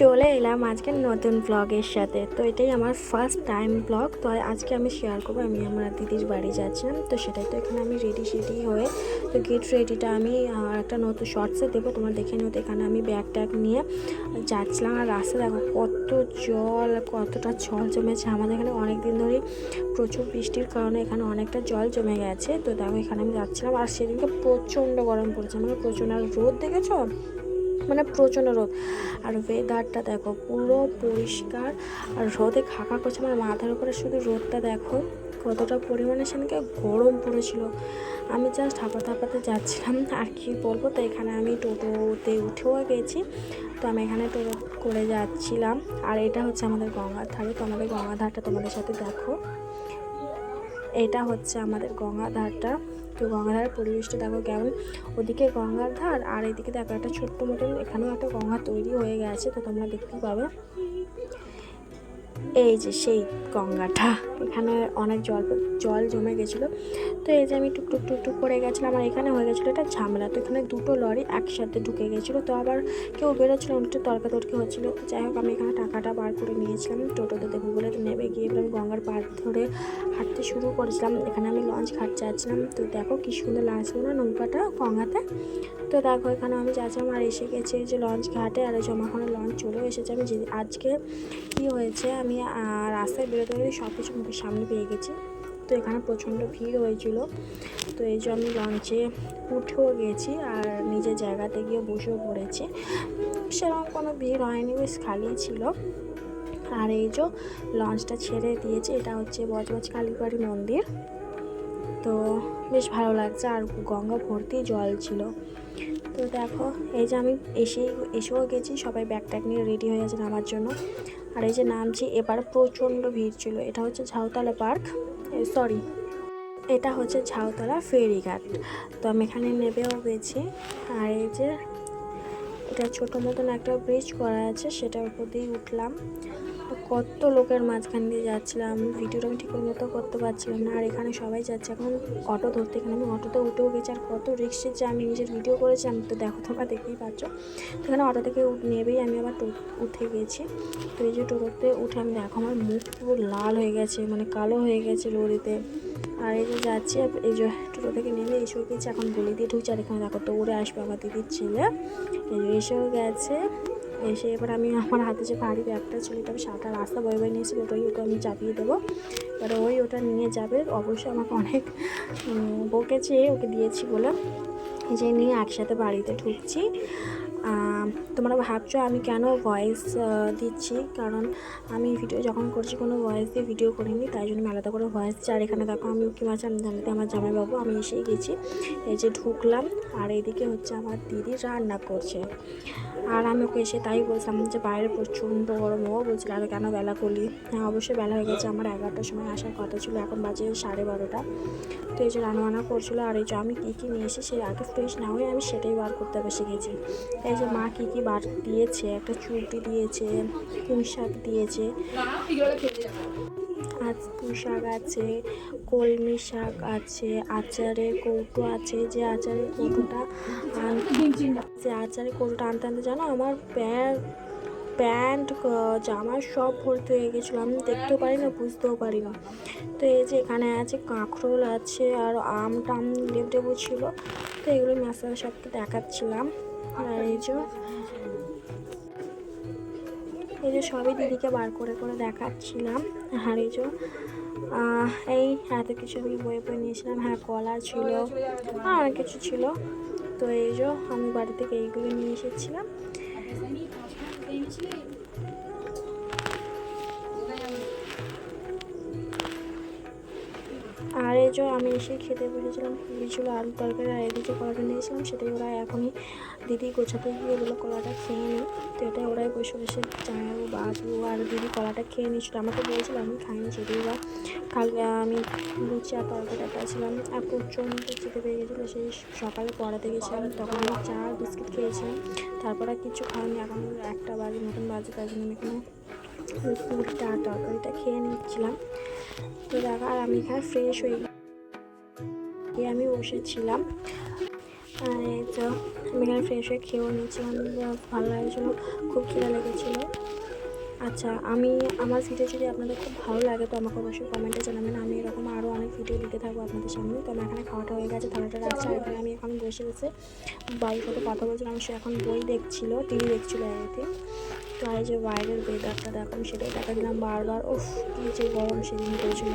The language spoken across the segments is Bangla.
চলে এলাম আজকে নতুন ব্লগের সাথে। তো এটাই আমার ফার্স্ট টাইম ব্লগ। তো আজকে আমি শেয়ার করবো আমি আমার দিদির বাড়ি যাচ্ছিলাম। তো সেটাই তো এখানে আমি রেডি হয়ে তো গেট রেডিটা আমি একটা নতুন শর্টসে দেবো, তোমার দেখে নিও। তো এখানে আমি ব্যাগ ট্যাগ নিয়ে যাচ্ছিলাম। আর রাস্তা দেখো কত জল, কতটা জল জমেছে। আমাদের এখানে অনেক দিন ধরেই প্রচুর বৃষ্টির কারণে এখানে অনেকটা জল জমে গেছে। তো দেখো এখানে আমি যাচ্ছিলাম। আর সেদিনকে প্রচণ্ড গরম পড়েছে, মানে প্রচণ্ড। আর রোদ দেখেছ, মানে প্রচণ্ড রোদ। আর ওয়েদারটা দেখো পুরো পরিষ্কার, আর রোদে খাকা করছে। আমার মাথার উপরে শুধু রোদটা দেখো কতটা পরিমাণে সেদিনকে গরম পড়েছিল। আমি জাস্ট হাঁপাতে যাচ্ছিলাম, আর কি বলবো। তো এখানে আমি টোটোতে উঠেও গেছি। তো আমি এখানে টোটো করে যাচ্ছিলাম। আর এটা হচ্ছে আমাদের গঙ্গার ধারে। তো আমাদের গঙ্গার ধারটা তোমাদের সাথে দেখো, এটা হচ্ছে আমাদের গঙ্গার ধারটা। তো গঙ্গাধারের পরিবেশটা দেখো কেমন। ওদিকে গঙ্গার ধার, আর এদিকে দেখো একটা ছোট্ট মতন এখানেও একটা গঙ্গা তৈরি হয়ে গেছে। তো তোমরা দেখতেই পাবে, এই যে সেই গঙ্গাটা। এখানে অনেক জল জমে গেছিলো। তো এই যে আমি টুকটুক করে গেছিলাম। আর এখানে হয়ে গেছিলো একটা ঝামেলা। তো এখানে দুটো লরি একসাথে ঢুকে গেছিলো। তো আবার কেউ বেরোচ্ছিলো, একটু তর্কাতর্কি হচ্ছিলো। তো যাই হোক আমি এখানে টাকাটা বার করে নিয়েছিলাম, টোটোতে দেবো বলে। তো নেমে গিয়ে আমি গঙ্গার পাড় ধরে হাঁটতে শুরু করেছিলাম। এখানে আমি লঞ্চ ঘাট যাচ্ছিলাম। তো দেখো কি সুন্দর লাগছিল না নৌকাটা গঙ্গাতে। তো দেখো এখানে আমি যাচ্ছিলাম, আর এসে গেছে যে লঞ্চ ঘাটে। আর জমাখানে লঞ্চ চলেও এসেছে। আমি আজকে কি হয়েছে, আমি রাস্তায় বেরোতে সব কিছু মুখের সামনে পেয়ে গেছি। তো এখানে প্রচণ্ড ভিড় হয়েছিল। তো এই যে আমি লঞ্চে উঠেও গেছি, আর নিজের জায়গাতে গিয়ে বসেও পড়েছি। সেরকম কোনো ভিড় হয়নি, বেশ খালি ছিল। আর এই যে লঞ্চটা ছেড়ে দিয়েছে, এটা হচ্ছে বজবজ কালীবাড়ি মন্দির। তো বেশ ভালো লাগছে, আর গঙ্গা ভর্তি জল ছিল। তো দেখো এই যে আমি এসেও গেছি, সবাই ব্যাগ ট্যাগ নিয়ে রেডি হয়ে গেছে নামার জন্য। আর এই যে নামছি, এবার প্রচণ্ড ভিড় ছিল। এটা হচ্ছে ঝাউতলা পার্ক, সরি এটা হচ্ছে ঝাউতলা ফেরিঘাট। তো আমি এখানে নেমেও গেছি। আর এই যে এটা ছোটো মতন একটা ব্রিজ করা আছে, সেটার উপর দিয়ে উঠলাম। তো কত লোকের মাঝখান দিয়ে যাচ্ছিলাম, ভিডিওটা আমি ঠিক মতো করতে পারছিলাম না। আর এখানে সবাই যাচ্ছে এখন অটো ধরতে। এখানে আমি অটোতে উঠেও গেছি, আর কত রিক্সে যে আমি নিজের ভিডিও করেছিলাম। তো দেখো তোমরা দেখতেই পাচ্ছ। তো এখানে অটো থেকে নেবেই আমি আবার উঠে গেছি। তো এই যে টোটোতে উঠে আমি দেখো আমার মুখ পুরো লাল হয়ে গেছে, মানে কালো হয়ে গেছে রোদেতে। আর এই যে যাচ্ছি, এই যে টোটো থেকে নেমে এসেও গেছি, এখন গলি দিয়ে ঢুকছি। আর এখানে দেখো দৌড়ে আসবে আমার দিদির ছেলে, এই যে এসেও গেছে। এসে এবার আমি আমার হাতে যে ভারী ব্যাগটা ছিল, এটা আমি সারাটা রাস্তা বয়ে নিয়েছি। ওকে আমি চাপিয়ে দেবো, এবার ওটা নিয়ে যাবে। অবশ্যই আমাকে অনেক বকেছে ওকে দিয়েছি বলে। এই যে নিয়ে একসাথে বাড়িতে ঢুকছি। তোমরা ভাবছো আমি কেন ভয়েস দিচ্ছি, কারণ আমি ভিডিও যখন করছি কোনো ভয়েস দিয়ে ভিডিও করিনি, তাই জন্য আমি আলাদা করে ভয়েস দিচ্ছি। আর এখানে দেখো আমি উকি মাছ আমি জানতে আমার জামাইবাবু, আমি এসেই গেছি। এই যে ঢুকলাম, আর এইদিকে হচ্ছে আমার দিদি রান্না করছে। আর আমি ওকে এসে তাই বলছিলাম যে বাইরে প্রচণ্ড গরম। ও বলছিল আর কেন বেলা করলি। হ্যাঁ অবশ্যই বেলা হয়ে গেছে, আমার 11টার সময় আসার কথা ছিল, এখন বাজে 12:30। তো এই যে রান্নাবান্না করছিলো। আর এই যে আমি কী কী নিয়ে এসে সে আগে ফ্রেশ না হয়ে আমি সেটাই বার করতে বসে গেছি। এই যে মা কী কী বার দিয়েছে, একটা চুটি দিয়েছে, পুঁই শাক দিয়েছে, আর পুঁই শাক আছে, কলমি শাক আছে, আচারের কৌটো আছে। যে আচারের কৌটোটা আনতে আনতে জানো আমার প্যান্ট জামা সব ভর্তি হয়ে গেছিলো। আমি দেখতেও পারি না, বুঝতেও পারি না। তো এই যে এখানে আছে কাঁকরোল আছে, আর আম টাম লেবু ছিল। তো এগুলো আমি আস্তে আস্তে সবকে দেখাচ্ছিলাম। আর এই যে সবই দিদিকে বার করে দেখাচ্ছিলাম। আর এই যে এই এত কিছু আমি বয়ে নিয়েছিলাম। হ্যাঁ কলা ছিল, আর অনেক কিছু ছিল। তো এই যে আমি বাড়ি থেকে এইগুলো নিয়ে এসেছিলাম। আর এই যে আমি এসে খেতে বসেছিলাম, পুরি ছিল, আলু তরকারি। আর এদিকে কলাটা নিয়েছিলাম, সেটাই ওরা এখনই দিদি গোছাতে গিয়ে বলে কলাটা খেয়ে নিই। তো এটাই ওরাই বসে বসে জামাইবাবু বাবু আর দিদি কলাটা খেয়ে নিচ্ছিলো। আমাকে বলছিল, আমি খাইনি যদিও বা। কালকে আমি লুচি আর তরকারিটা খাইছিলাম। আর প্রচণ্ড খেতে পেয়ে গেছিলো। সেই সকালে পড়াতে গেছিলাম, তখন আমি চা আর বিস্কিট খেয়েছিলাম। তারপর আর কিছু খাইনি। এখন 1টা বাজে মতন বাজে, তাই জন্য আমি এখানে পুরিটা আর তরকারিটা খেয়ে নিচ্ছিলাম। তো দেখা, আর আমি এখানে ফ্রেশ হয়ে গিয়ে আমি বসেছিলাম। আর এই তো আমি এখানে ফ্রেশ হয়ে খেয়েও নিয়েছিলাম, ভালো লাগছিলো, খুব খিদে লেগেছিলো। আচ্ছা, আমার ভিডিও যদি আপনাদের খুব ভালো লাগে তো আমাকে অবশ্যই কমেন্টে জানাবেন। আমি এরকম আরও অনেক ভিডিও দিতে থাকবো আপনাদের সামনে। তো আমার এখানে খাওয়াটা হয়ে গেছে, থালাটা রাখছি। আর এখানে আমি এখন বসে বাবুর সাথে কথা বলছিলাম, সে এখন বই দেখছিল, টিভি দেখছিল এতে। তো এই যে বাইরের ওয়েদারটা দেখো, আমি সেটাই দেখা দিলাম বারবার। উফ, কী যে গরম সেদিন করেছিল।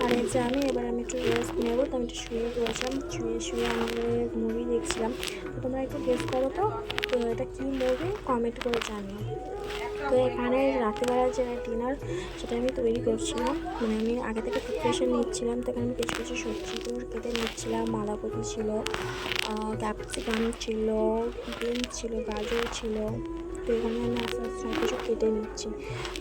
আর এই যে আমি একটু রেস্ট নেবো, তো আমি একটু শুয়ে পড়েছিলাম। শুয়ে আমি মুভি দেখছিলাম। তো তোমরা একটু গেস করো তো এটা কী মুভি, কমেন্ট করে জানিও। তো এখানে রাত্রিবেলা যে ডিনার সেটা আমি তৈরি করছিলাম, মানে আমি আগে থেকে প্রিপারেশন নিচ্ছিলাম। তো এখানে আমি কিছু কিছু সবজিগুলো কেটে নিচ্ছিলাম। বাঁধাকপি ছিল, ক্যাপসিকাম ছিল, বিনস ছিল, গাজর ছিল। তো এখানে আমি আস্তে আস্তে সব কিছু কেটে নিচ্ছি।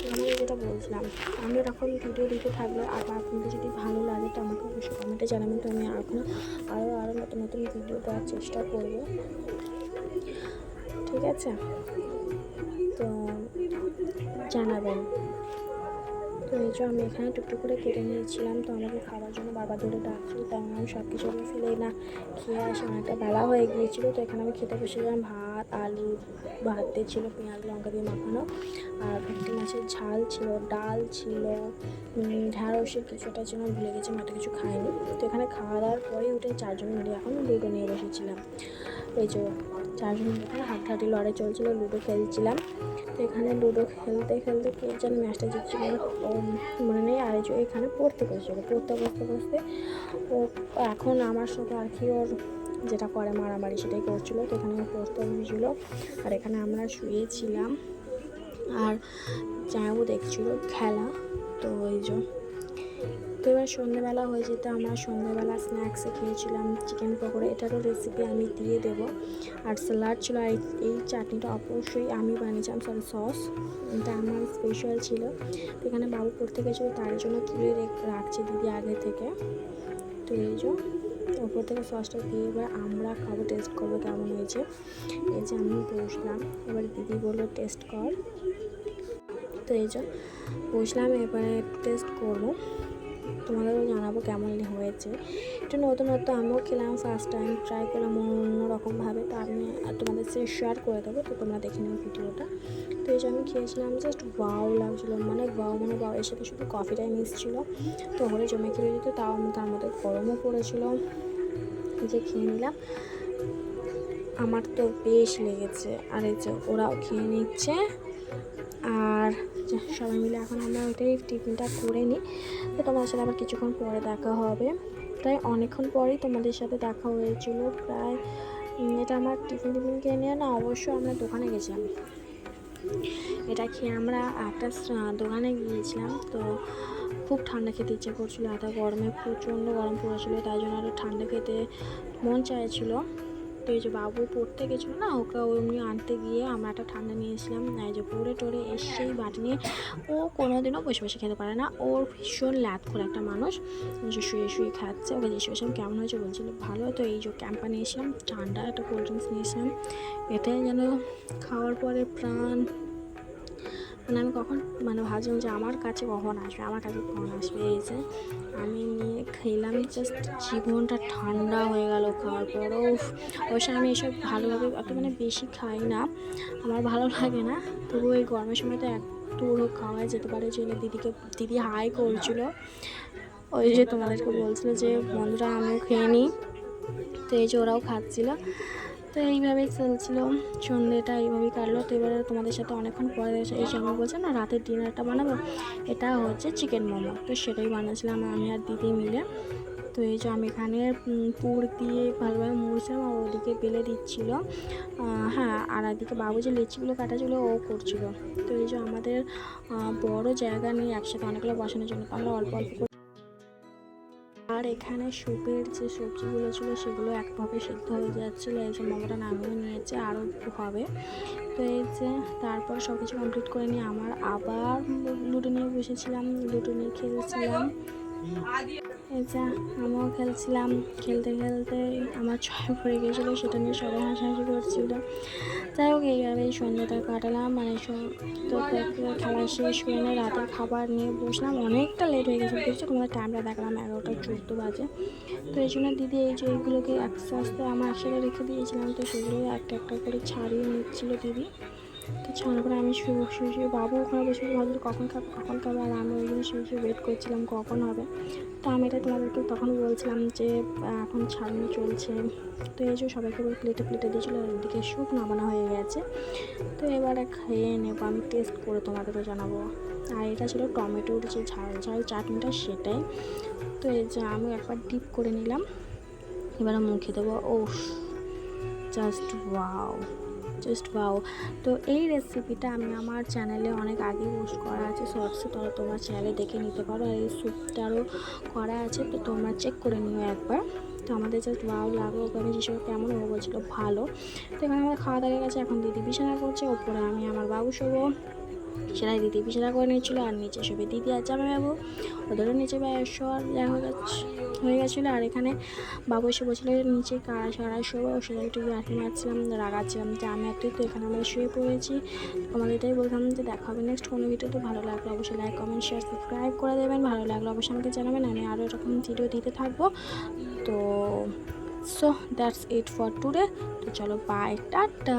এখানে যেটা বলছিলাম, আমি এরকম ভিডিও দিতে থাকলে আর আপনাদের যদি ভালো লাগে তো আমাকে অবশ্যই কমেন্টে জানাবেন। তো আমি এখন আরও নতুন নতুন ভিডিও দেওয়ার চেষ্টা করব, ঠিক আছে? তো জানাবেন। তো এই যে আমি এখানে টুকটুক করে কেটে নিয়েছিলাম। তো আমাকে খাওয়ার জন্য বারবার ধরে ডাকছিল, তাই আমি সব কিছু আমি ফেলে না খেয়ে আসি, অনেকটা বেলা হয়ে গিয়েছিলো। তো এখানে আমি খেতে বসেছিলাম। ভাত, আলু ভাতে ছিল, পেঁয়াজ লঙ্কা দিয়ে মাখানো, আর ভেটকি মাছের ঝাল ছিল, ডাল ছিল, ঢ্যাঁড়সের কিছুটা ছিল, ভুলে গেছি, মাঠে কিছু খাইনি। তো এখানে খাওয়া দাওয়ার পরেই উঠে চারজন মিলে এখন লুডো নিয়ে বসেছিলাম। এই যে চারজন মিলে এখানে হাড্ডাহাড্ডি লড়াই চলছিলো, লুডো খেলছিলাম। তো এখানে লুডো খেলতে খেলতে কে যেন ম্যাচটা জিতছিল মনে নেই। আর এই যে এখানে পড়তে বসতে ও এখন আমার সাথে আর কি ওর যেটা করে মারামারি সেটাই করছিলো। তো এখানে পড়তে বসেছিলো, আর এখানে আমরা শুয়েছিলাম, আর জামাইবাবু দেখছিলো খেলা। তো এই যে তো এবার সন্ধ্যেবেলা হয়ে যেতে আমরা সন্ধ্যেবেলা স্ন্যাক্সে খেয়েছিলাম চিকেন পকোড়া। এটারও রেসিপি আমি দিয়ে দেবো। আর স্যালাড ছিল, আর এই চাটনিটা অবশ্যই আমি বানিয়েছিলাম, সস এটা আমার স্পেশাল ছিল। তো এখানে বাবু পড়তে গেছিলো, তার জন্য তুলে রাখছে দিদি আগে থেকে। তো এই যে ওপর থেকে সসটা দিয়ে এবার আমরা খাবো, টেস্ট করবো কেমন হয়েছে। এই যে আমি বসলাম, এবার দিদি বললো টেস্ট কর। তো এই যে বসলাম, এবারে টেস্ট করবো, তোমাদেরও জানাবো কেমন হয়েছে। একটু নতুনত্ব আমিও খেলাম, ফার্স্ট টাইম ট্রাই করলাম অন্যরকমভাবে। তো আমি তোমাদের সাথে শেয়ার করে দেবো, তো তোমরা দেখে নেবো ভিডিওটা। তো এই যে আমি খেয়েছিলাম, জাস্ট ওয়াও লাগছিলো, মানে ওয়াও এর সাথে শুধু কফিটাই মিশছিলো। তো হলে জমে খেলে দিত, তাও তার মধ্যে গরমও পড়েছিলো। যে খেয়ে নিলাম, আমার তো বেশ লেগেছে। আর এই যে ওরাও খেয়ে নিচ্ছে, আর সবাই মিলে এখন আমরা ওইটাই টিফিনটা করে নিই। তো তোমাদের সাথে আবার কিছুক্ষণ পরে দেখা হবে। তাই অনেকক্ষণ পরেই তোমাদের সাথে দেখা হয়েছিল, প্রায় এটা আমার টিফিন খেয়ে নিয়ে না, অবশ্যই আমরা দোকানে গেছিলাম। এটা খেয়ে আমরা একটা দোকানে গিয়েছিলাম। তো খুব ঠান্ডা খেতে ইচ্ছে করছিলো, এত গরমে প্রচণ্ড গরম পড়েছিলো, তাই জন্য আরও ঠান্ডা খেতে মন চাইছিলো। তো এই যে বাবু পড়তে গেছিলো না, ওকে এমনি আনতে গিয়ে আমরা একটা ঠান্ডা নিয়েছিলাম। এই যে পড়ে টরে এসেই বাটি নিয়ে, ও কোনোদিনও বসে বসে খেতে পারে না, ওর ভীষণ ল্যাদ করে একটা মানুষ, যে শুয়ে খাচ্ছে। ওকে জিজ্ঞেস করছিলাম কেমন হয়েছে, বলছিল ভালো। তো এই যে ক্যাম্পা নিয়েছিলাম, ঠান্ডা একটা কোল্ড ড্রিঙ্কস নিয়েছিলাম, এটাই যেন খাওয়ার পরে প্রাণ, মানে আমি ভাবছিলাম যে আমার কাছে কখন আসবে। এই যে আমি নিয়ে খেলাম, জাস্ট জীবনটা ঠান্ডা হয়ে গেল খাওয়ার পরও। অবশ্যই আমি এসব ভালোভাবে অত বেশি খাই না, আমার ভালো লাগে না, তবু এই গরমের সময় তো একটু খাওয়া যেতে পারে। যে দিদি হাই করছিল, ওই যে তোমাদেরকে বলছিল যে বন্ধুরা আমিও খেয়ে নিই। তো এই যে ওরাও খাচ্ছিলো। তো এইভাবেই চলছিলো, সন্ধ্যেটা এইভাবেই কাটলো। তো এবারে তোমাদের সাথে অনেকক্ষণ পরে এই যে আমি বলছিলাম না রাতের ডিনারটা বানাবো, এটা হচ্ছে চিকেন মোমো। তো সেটাই বানাচ্ছিলাম আমি আর দিদি মিলে। তো এই যে আমি এখানে পুর দিয়ে ভালোভাবে মুড়ছিলাম, আর ওদিকে বেলে দিচ্ছিলো। হ্যাঁ, আর এদিকে বাবু যে লিচিগুলো কাটাছিলো ও করছিলো। তো এই যে আমাদের বড় জায়গা নিয়ে একসাথে অনেকগুলো বসানোর জন্য আমরা অল্প অল্প করে, আর এখানে স্যুপের যে সবজিগুলো ছিল সেগুলো একভাবে সিদ্ধ হয়ে যাচ্ছিলো। এই যে মোমোটা নামিয়ে নিয়েছে, আরও হবে। তো এই যে তারপর সব কিছু কমপ্লিট করে নিয়ে আমার আবার লুডো নিয়ে বসেছিলাম, লুডো নিয়ে খেলছিলাম। এই যা আমিও খেলছিলাম, খেলতে খেলতে আমার ছয় পড়ে গিয়েছিলো, সেটা নিয়ে সবাই হাসাহাসি করছিল। যাই হোক এইভাবেই সন্ধ্যাটা কাটালাম, মানে তো খেলা শেষ করে নিয়ে রাতের খাবার নিয়ে বসলাম, অনেকটা লেট হয়ে গেছে দেখছি, তোমাদের টাইমটা দেখলাম 11টা 14 বাজে। তো এই জন্য দিদি এই যে এইগুলোকে আস্তে আস্তে আমার একসাথে রেখে দিয়েছিলাম, তো সেগুলো একটা একটা করে ছাড়িয়ে নিচ্ছিলো দিদি। তো ছাড়ার পরে আমি শুয়ে শুয়ে বাবু ওখানে বসে ভাবছিল কখন খাবে, আর আমি ওই জন্য শুয়ে ওয়েট করছিলাম কখন হবে। তো আমি এটা তোমাদেরকে তখন বলছিলাম যে এখন ছাড়ানো চলছে। তো এই যে সবাইকে প্লেটে প্লেটে দিয়েছিলো, আর এদিকে স্যুপ নামানো হয়ে গেছে। তো এবারে খেয়ে নেবো, আমি টেস্ট করে তোমাদেরকে জানাবো। আর এটা ছিল টমেটোর যে ঝাল ঝাল চাটনিটা, সেটাই। তো এই যে আমি একবার ডিপ করে নিলাম, এবারে মুখে দেবো। ও জাস্ট ওয়াও। তো এই রেসিপিটা আমি আমার চ্যানেলে অনেক আগে পোস্ট করা আছে শর্টসে, তোমার চ্যানেলে দেখে নিতে পারো। আর এই স্যুপটারও করা আছে, তো তোমরা চেক করে নিও একবার। তো আমাদের জাস্ট ওয়াও লাগলো, ওখানে হিসেবে কেমন ও বলছিলো ভালো। তো এখানে আমাদের খাওয়া দাওয়া গেছে, এখন দিদি বিছানা করছে, ওপরে আমি আমার বাবু শোবো। সেটাই দিদি বিছানা করে নিচ্ছিলো, আর নিচে শোবে দিদি আর জামাই বাবু, ওদেরও নিচে শোয়ার হয়ে গেছিলো। আর এখানে বাবু এসে বলছিলো নিচে কারা সারা শোবো, সেটা একটু আঁকি মারছিলাম, রাগাচ্ছিলাম যে আমি আর তুই তো এখানে আমরা শুয়ে পড়েছি। তোমাদের এটাই বললাম যে দেখা হবে নেক্সট কোনো ভিডিওতে। ভালো লাগলো অবশ্যই লাইক কমেন্ট শেয়ার সাবস্ক্রাইব করে দেবেন, ভালো লাগলো অবশ্যই আমাকে জানাবেন, আমি আরও এরকম ভিডিও দিতে থাকবো। তো so that's it for today. তো চলো বাই, টাটা।